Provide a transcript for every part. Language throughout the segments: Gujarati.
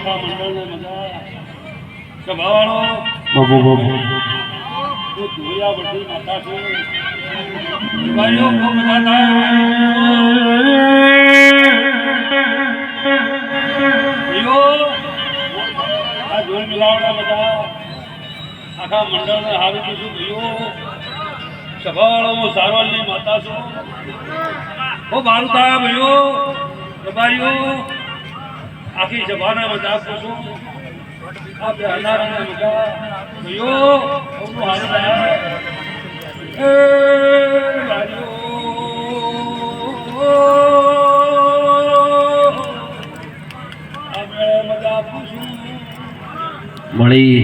આખા મંડળને મજા સભાવાળો બાબુ બાબુ હું ધોયા બધી માતા છું ભાઈઓ બહુ બધા થાય આ જોઈ મિલાવડા બધા આખા મંડળને હારી દીધું ભાઈઓ સભાવાળો હું સારવારની માતા છું બહુ સારું થાય ભાઈઓ ભાઈઓ આખી સભાને મજા આપું છું આ બે હજારાને મજા ભાઈઓ બહુ સારું થાય એ ભાઈઓ આ મેળે મજા આપું છું મળી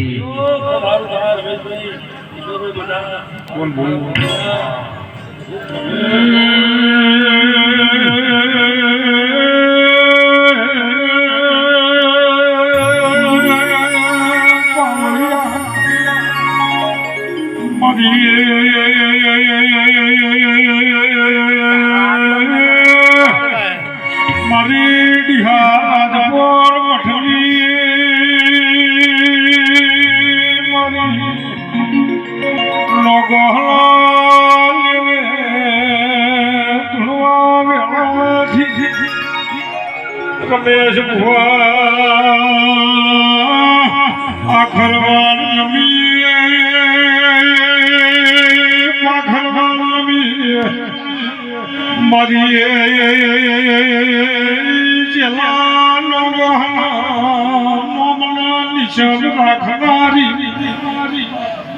સારું થાય રમેશભાઈ ઈશ્વરભાઈ બધા કોણ બોલું મારી ડિહાર મઠલી મારી લોકો રમેશ ભુવા આખરવાન નમી પાખરવાન નમી મારી જલાનો મોમના નિશાન રાખનારી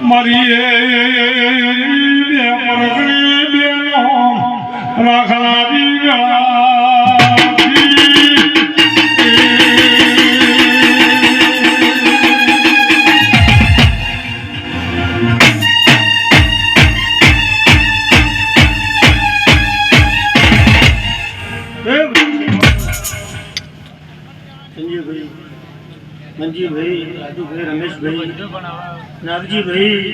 મારી બે મરગણી બેનો રાખનારી મંજી ભાઈ રાજુભાઈ રમેશભાઈ નાગજીભાઈ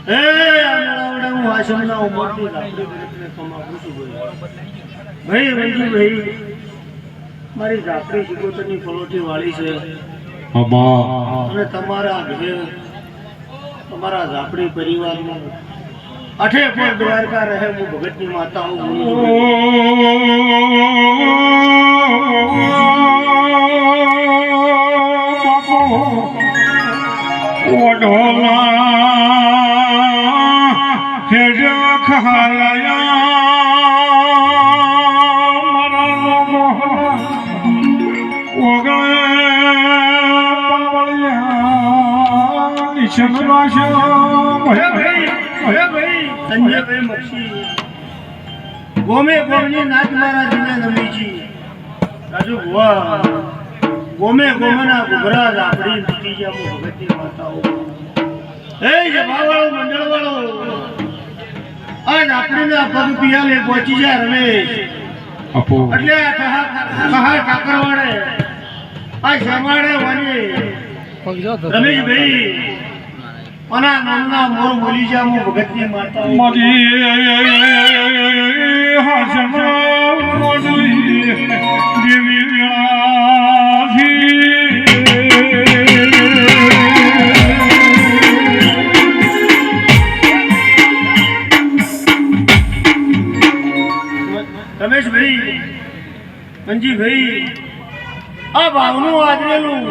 હે આમળાવડા હું આશ્રમના ઉમરથી લાકડી ગરીબને કમાવું છું ભાઈ મંજી ભાઈ મારી ઝાપડી શિકોતરની પલોટી વાળી છે અને તમારા ઘરે તમારા ઝાપડી પરિવારમાં અઠે પર દ્વારકા રહે હું ભગતની માતા હું સંજયભાઈ મક્ષી ગોમે ગોમની નાથ મહારાજને નમીજી રાજુ ભુવા ગોમે ગોમના ગુભરાજ આપણી મૂકી ગયા હું ભગતની માતાઓ એ જવાવાળો મંડળવાળો આજ આપણીના પગ પિયાલે પહોંચી જાય રમેશ એટલે કહા ઠાકરવાડે આ શમાડે વાની રમેશભાઈ અના નામના મોર બોલી જા હું ભગતની માતા મારી હાજમા મોડી દેવી રમેશભાઈ મંજીભાઈ આ ભાવનું આદરેલું